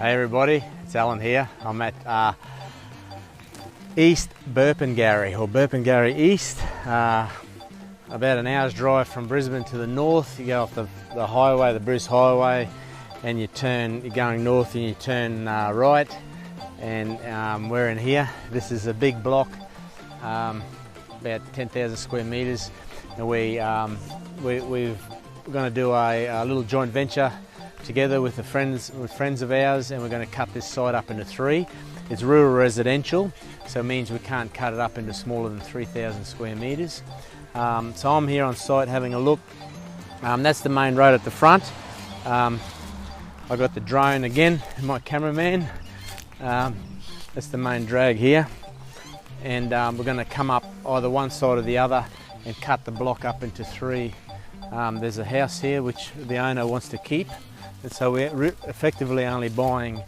Hey everybody, it's Alan here. I'm at East Burpengary, or Burpengary East. About an hour's drive from Brisbane to the north. You go off the highway, the Bruce Highway, and you're going north and you turn right. And we're in here. This is a big block, about 10,000 square metres. And we're going to do a little joint venture together with friends of ours, and we're going to cut this site up into three. It's rural residential, so it means we can't cut it up into smaller than 3,000 square metres. So I'm here on site having a look. That's the main road at the front. I've got the drone again, my cameraman. That's the main drag here, and we're going to come up either one side or the other and cut the block up into three. There's a house here which the owner wants to keep, and so we're effectively only buying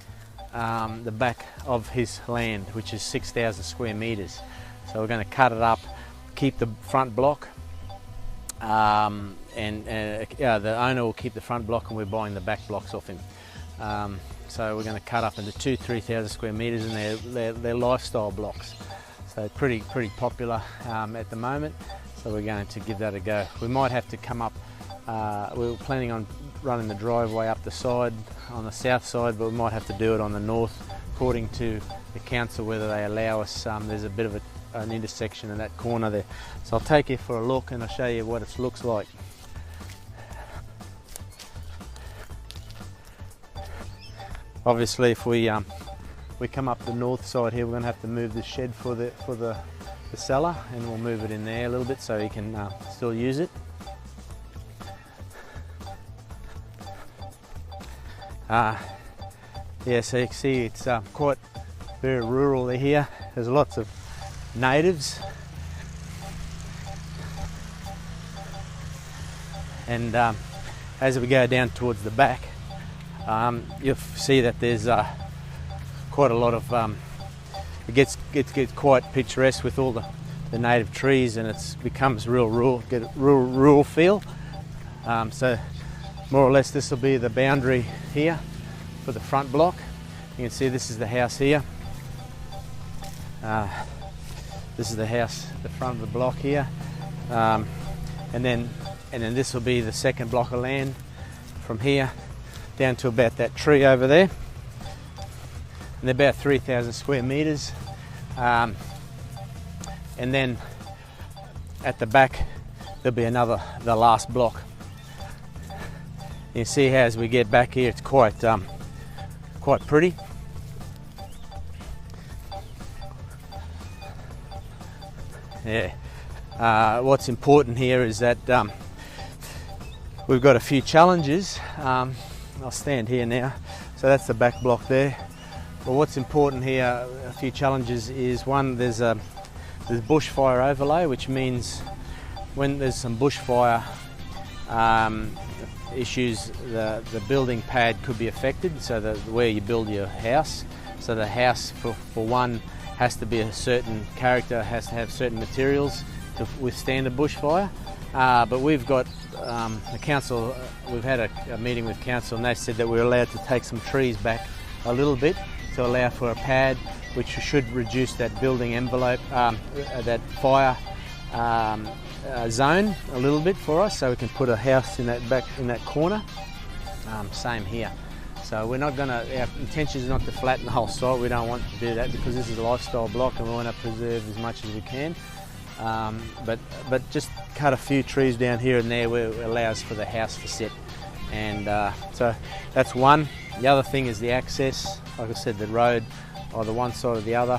the back of his land, which is 6,000 square metres. So we're going to cut it up, keep the front block, and the owner will keep the front block, and we're buying the back blocks off him. So we're going to cut up into 3,000 square metres, and they're lifestyle blocks. So pretty popular at the moment. So we're going to give that a go. We might have to come up, we were planning on running the driveway up the side on the south side, but we might have to do it on the north according to the council, whether they allow us. There's a bit of an intersection in that corner there. So I'll take you for a look and I'll show you what it looks like. Obviously if we come up the north side here, we're going to have to move the shed for the cellar, and we'll move it in there a little bit so you can still use it. Yeah, so you can see it's quite very rural here. There's lots of natives, and as we go down towards the back, you'll see that there's quite a lot of it gets quite picturesque with all the native trees, and it becomes real rural, get a rural feel. So more or less this will be the boundary here for the front block. You can see this is the house here. This is the house, the front of the block here, and then this will be the second block of land from here down to about that tree over there. And they're about 3,000 square metres. And then at the back there'll be the last block. You see how as we get back here it's quite pretty. Yeah. What's important here is that we've got a few challenges. I'll stand here now. So that's the back block there. But what's important here, a few challenges, is one, there's bushfire overlay, which means when there's some bushfire issues, the building pad could be affected, so where you build your house. So the house, for one, has to be a certain character, has to have certain materials to withstand a bushfire. But we've got the council, we've had a meeting with council, and they said that we're allowed to take some trees back a little bit to allow for a pad, which should reduce that building envelope, that fire zone a little bit for us, so we can put a house in that corner. Same here. So we're not going to, our intention is not to flatten the whole site. We don't want to do that because this is a lifestyle block and we want to preserve as much as we can. But just cut a few trees down here and there where it allows for the house to sit. And so that's one. The other thing is the access. Like I said, the road, either one side or the other,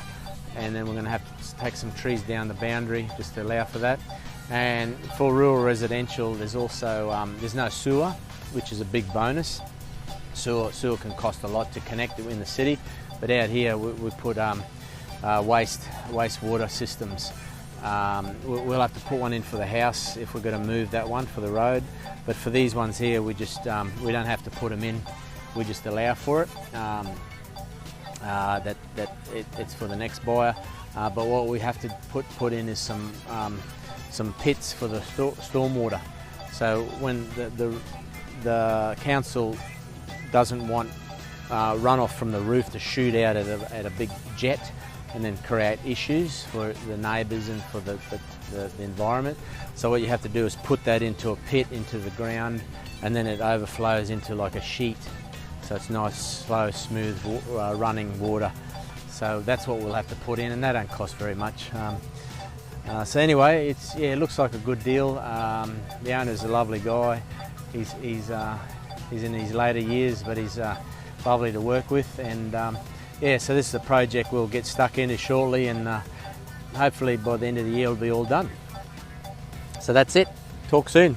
and then we're going to have to take some trees down the boundary just to allow for that. And for rural residential, there's also there's no sewer, which is a big bonus. Sewer can cost a lot to connect it in the city, but out here we put wastewater systems. We'll have to put one in for the house if we're going to move that one for the road, but for these ones here, we just we don't have to put them in. We just allow for it. It's for the next buyer. But what we have to put in is some pits for the stormwater. So when the council doesn't want runoff from the roof to shoot out at a big jet and then create issues for the neighbours and for the environment. So what you have to do is put that into a pit, into the ground, and then it overflows into like a sheet. So it's nice, slow, smooth running water. So that's what we'll have to put in, and that don't cost very much. So anyway, it looks like a good deal. The owner's a lovely guy. He's in his later years, but he's lovely to work with. And yeah, so this is a project we'll get stuck into shortly, and hopefully by the end of the year it'll be all done. So that's it. Talk soon.